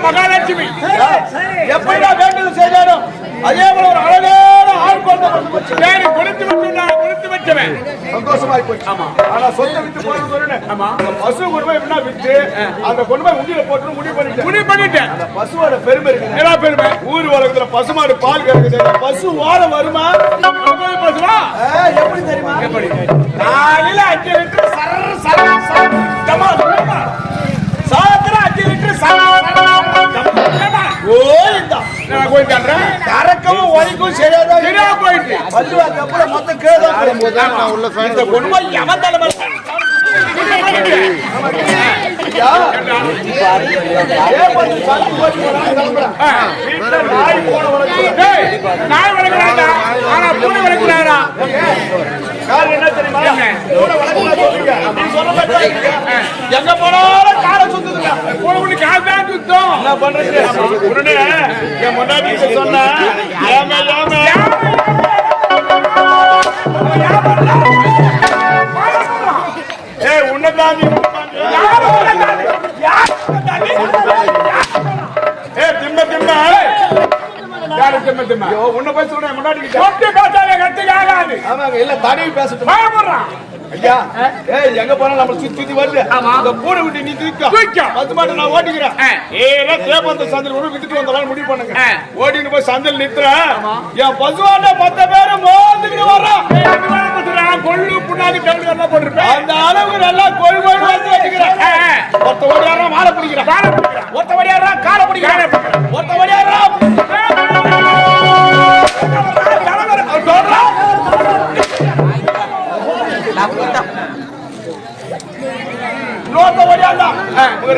மகாலட்சுமி எப்படி வேண்டுதல் செய்தாரோ அதே போல ஒரு அழகான ஆள் கொண்டு கொடுத்து வச்சவன் சந்தோஷமாயி போச்சு. ஆனா சொத்தை வித்து போறது சொன்னேன். அந்த பசு கொண்டு போய் எப்படின்னா வித்து அந்த கொண்டு போய் உண்டியில போட்டு முடிவு பண்ணிட்டேன். அந்த பசுவோட பெருமை இருக்கு. என்ன பெருமை? ஊர் உலகத்துல பசுமாடு பால் கறக்குது. பசு ஓர வருமா? பசுவா எப்படி தெரியுமா? எப்படி? காலையில 5 லிட்டர் சாயந்தரம் 5 லிட்டர் கறக்கவும் ஒழிக்கும் சரியா போயிட்டு பல்லுவாக்கு அப்புறம் மொத்தம் கேதான் உண்மை எவன் தலைமை நாய் வளர்க்கிறாங்க ஆனா பூனை வளர்க்கிறாரா என்ன தெரியுமா? எங்க போனாலும் காலை சுத்துதுங்க. பூனை கால் தான் சுத்தம். என்ன பண்றது? உடனே என் முன்னாடி சொன்னா உன்னதாண்டி உன்ன போய் சொல்றேன் முன்னாடி இல்ல தடவி பேசட்டும் ஐயா. எங்க போனா நம்ம சுத்தி வருது அந்த பூனை விட்டு நீ தூக்கி 10 மாட்டு நான் ஓட்டிக்கிறேன். ஏன்னா தேப்பந்த சந்தையில் கூட வித்துட்டு வந்தாலும் முடிவு பண்ணுங்க. ஓட்டிட்டு போய் சந்தையில் நிறுத்துறேன். என் பசுவாண்ட 10 பேரும் மோந்துக்கிட்டு வர்றோம். கொள்ளு புண்ணாக்கு கவுளி எல்லாம் போட்டிருப்பேன். அந்த அளவுக்கு நல்லா கொழு கொழு வந்து வச்சுக்கிறேன். ஒருத்த ஓடியாரா மாலை பிடிக்கிறேன். ஒருத்த ஓடியாரா காலை பிடிக்கிறேன். ஒருத்த ஓடியாரா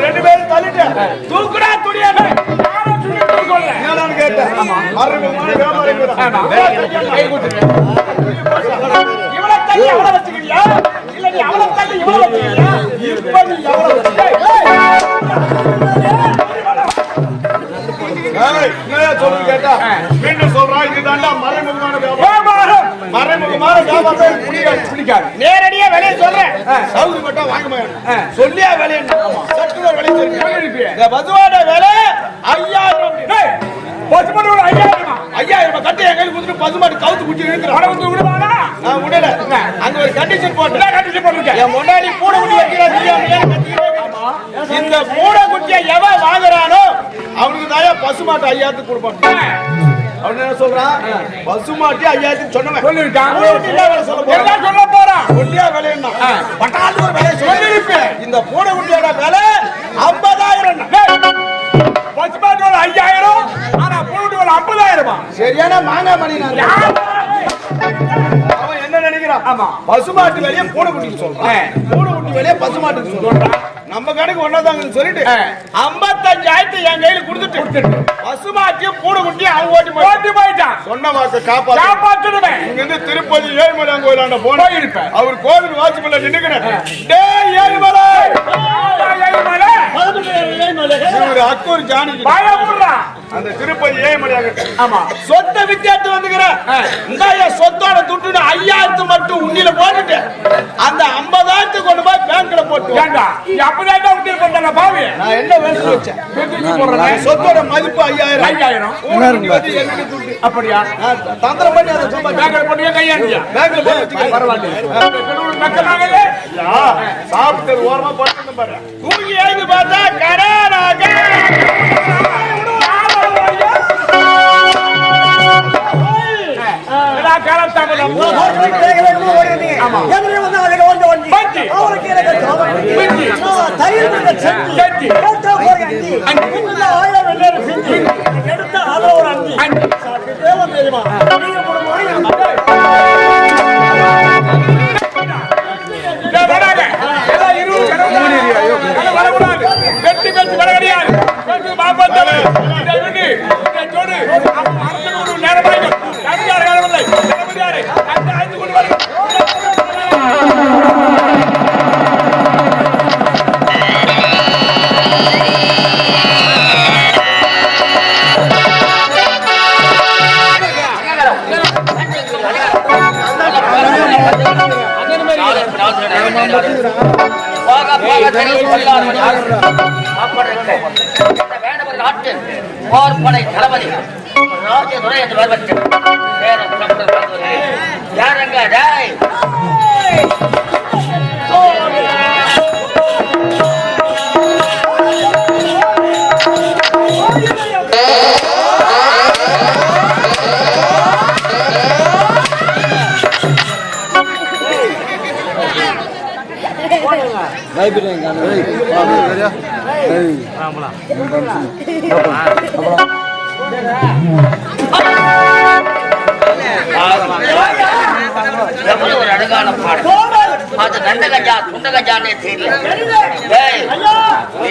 ரெண்டு பேரும் தள்ளிட்டு தூக்குடா துணியா கேட்டேன். இவளை தள்ளி அவளை வச்சுக்கிறியா இல்ல நீ அவளை தள்ளி இவளை வச்சுக்கிறியா? இப்ப நீ எவ்வளவு சொல்லு கேட்டா மீண்டும் சொல்றான். இதுதான்டா மறைமுகமான வியாபாரம். மறைமுகமான வியாபாரம் பிடிக்காது. நேரடியா விலையை சொல்றேன். சவுதி மட்டும் வாங்க மாட்டேன். சொல்லியா விலை சட்டுவர் விலை சொல்லுங்க. பசுவோட விலை 5000. பசுமாடு 5000 கட்டி என் கையில் கொடுத்துட்டு பசுமாடு கவுத்து குடிச்சு விடுவானா? நான் விடல. அங்க ஒரு கண்டிஷன் போட்டு என் முன்னாடி பூனை குட்டி வைக்கிறான். இந்த பூனை குட்டியை எவன் வாங்குறானோ அவனுக்கு தான் பசுமாட்டு 5000 கொடுப்பான். அவன் என்ன சொல்றான்? பசுமாட்டி 5000 சொன்னவன் சொல்ல போறான். ஒல்லியா விலைன்னா பட்டாளு ஒரு விலை சொல்லிருப்பேன். இந்த பூனை குட்டியோட விலை 50000. பசுமாட்டோட 5000 ஆனா பூனை குட்டியோட 50000. சரியான மாங்கா மணி. அவன் என்ன நினைக்கிறான்? ஆமா பசுமாட்டு விலையை பூனை குட்டிக்கு சொல்றான். பூனை குட்டி விலையை பசுமாட்டுக்கு சொல்றான். நம்ம கணக்கு ஒன்னாதாங்க சொல்லிட்டு 55000 என் கையில கொடுத்துட்டு பசுமாட்டியும் பூனை குட்டி அவன் ஓட்டி போயிட்டான். சொன்ன வாக்கு காப்பாத்துடுவேன். இங்க இருந்து திருப்பதி ஏழுமலை கோயிலாண்ட போனா இருப்பேன். அவர் கோவில் வாசல்ல நின்னுக்கிறேன். டேய் ஏழுமலை அக்கூர் ஜானி அந்த திருப்பதி ஏழுமலையாக ஆமா சொத்தை வித்தியாசத்து வந்துக்கிறேன். இந்த சொத்தோட துட்டு 5000 மட்டும் உண்டியில போட்டுட்டு அந்த 50000 கொண்டு போய் பேங்க்ல போட்டு நான் என்ன வேணும் வச்சேன். சொத்தோட மதிப்பு 5000. அப்படியா தந்திரம் பண்ணி அதை சும்மா பேங்க்ல போட்டு கையாண்டியா பேங்க்ல போட்டு பரவாயில்ல. சாப்பிட்டு ஓரமா போட்டு பாரு. தூங்கி எழுந்து பார்த்தா கரானாக வேண்டவர் நாட்டு போர்படை தளபதி ராஜதுரை என்று வருவற்று யாரங்க எவ்வளவு ஒரு அழகான பாடல். அது நண்ட கஜா துண்ட கஜானே தெரியல.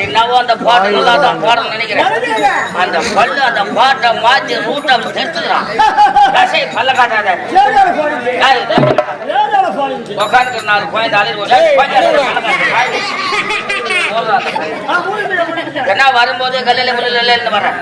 என்னவோ அந்த பாட்டு நல்லா தான் பாடல் நினைக்கிறேன். அந்த பல்லு அந்த பாட்டை மாற்றி ரூட்டை தெரிஞ்சுக்கிறான். பல்ல காட்டாத உட்காந்து 4 குழந்தை என்ன வரும்போது கல்லில முள்ளில வரேன்.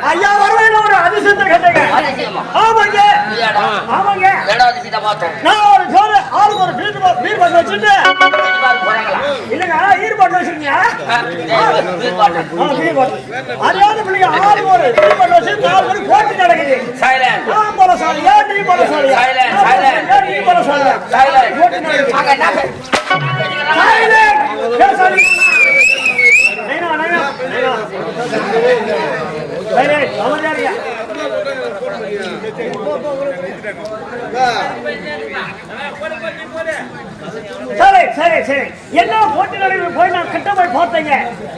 சரி சரி சரி என்ன போட்டிகளில் போய் நான் கிட்ட போய் பார்த்தேங்க.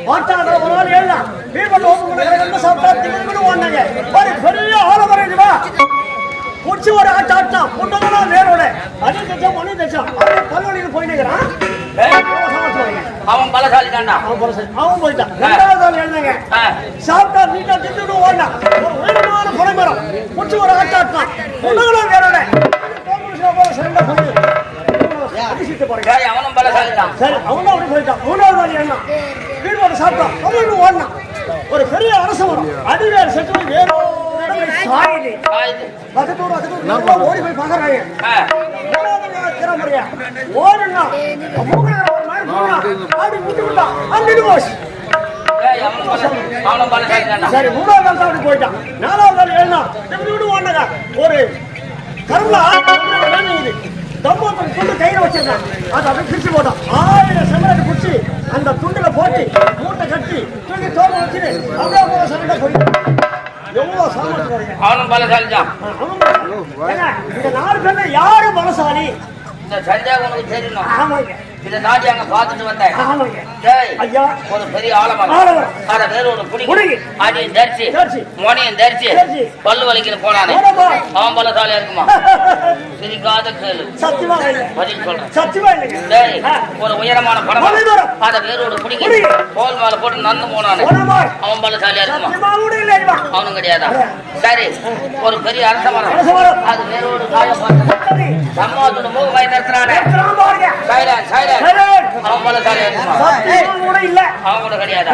பார்த்தாங்க ஒரு நாள் எழுதான் வீடு ஓடுனாங்க. ஒரு பெரிய ஆலமரம் குடிச்சு ஒரு ஆட்டம் ஆட்டம் புட்டதான் நேரோட அது தச்சம் மணி தச்சம் அவன் பல்வழியில் போயிட்டுக்கிறான். அவன் பலசாலி தாண்டா. அவன் போயிட்டான். 2வது நாள் எழுந்தாங்க சாப்பிட்டா நீட்டா திட்டு ஓடினான். ஒரு உயரமான புனை மரம் குடிச்சு ஒரு ஆட்டம் ஆட்டம் புட்டதான் நேரோட அவனும் பலசாலி தான். சரி அவனும் அப்படி போயிட்டான். 3வது நாள் எழுந்தான் வீடு போட்டு சாப்பிட்டான். அவன் ஓடினான். ஒரு பெரிய அரசு வரும் அடிவேறு செட்டு வேறு ஓடி போய் பாக்குறாங்க. ஓடுனா சரி 3வது நாள் அப்படி போயிட்டான். 4வது நாள் எழுந்தான் ஓடுனாங்க. ஒரு கரும்புல தம்பூத்தம் துண்டு கையில வச்சிருந்தான். அது அப்படியே பிரிச்சு போட்டான். 1000 செம்மரத்தை பிடிச்சி அந்த துண்டுல போட்டு மூட்டை கட்டி தூக்கி தோல் வச்சு அப்படியே சண்டை போயிட்டான். எவ்வளவு சாமர்த்தியம். அவனும் பலசாலி தான். இந்த 4 பேர்ல யாரு பலசாலி? இந்த சந்தேகம் உனக்கு தெரியணும். ஆமாங்க. இதை நாட்டி அங்க பாத்துட்டு வந்தேன். ஐயா ஒரு பெரிய ஆலமரம் அத வேரோட புடிங்கி அதையும் தரிச்சு மோனையும் தரிச்சு பல்லு வலிக்கிற போனானே அவன் பலசாலியா இருக்குமா? சிரிக்காத கேளு. சத்தியமா பதில் சொல்றேன். சத்தியமா இல்லைங்க. ஒரு உயரமான படம் அத வேரோட புடிங்கி தோல் மேல போட்டு நந்து போனானே அவன் பலசாலியா இருக்குமா? அவனும் கிடையாதா? சரி ஒரு பெரிய அரச மரம் அது வேரோடு காய பார்த்து சம்மாத்தோட மூவாய் நிறுத்துறானே அவன் பலசாலியா இருக்குமா? அவன் கூட கிடையாது.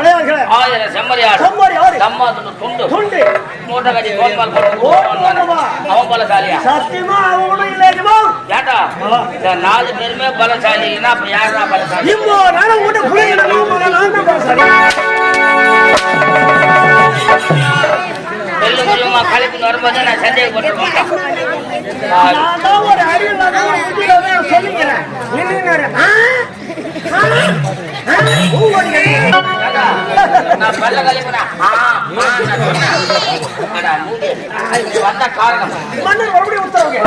1000 செம்மறியாடு சம்மாத்தோட துண்டு மூட்டை கட்டி தோல் மேல போட்டு அவன் பலசாலியா? சத்தியமா அவனும் இல்லையா? ஏட்டா இந்த 4 பேருமே பலசாலின்னா அப்ப யாரா பலசாலி? வெள்ளுமா கலப்பின்னு வரும்போது நான் சந்தேகப்பட்டு மாட்டேன். நான் பல்ல கழிப்புனா வந்த காரணம் மன்னர் மறுபடியும் உத்தரவுங்க.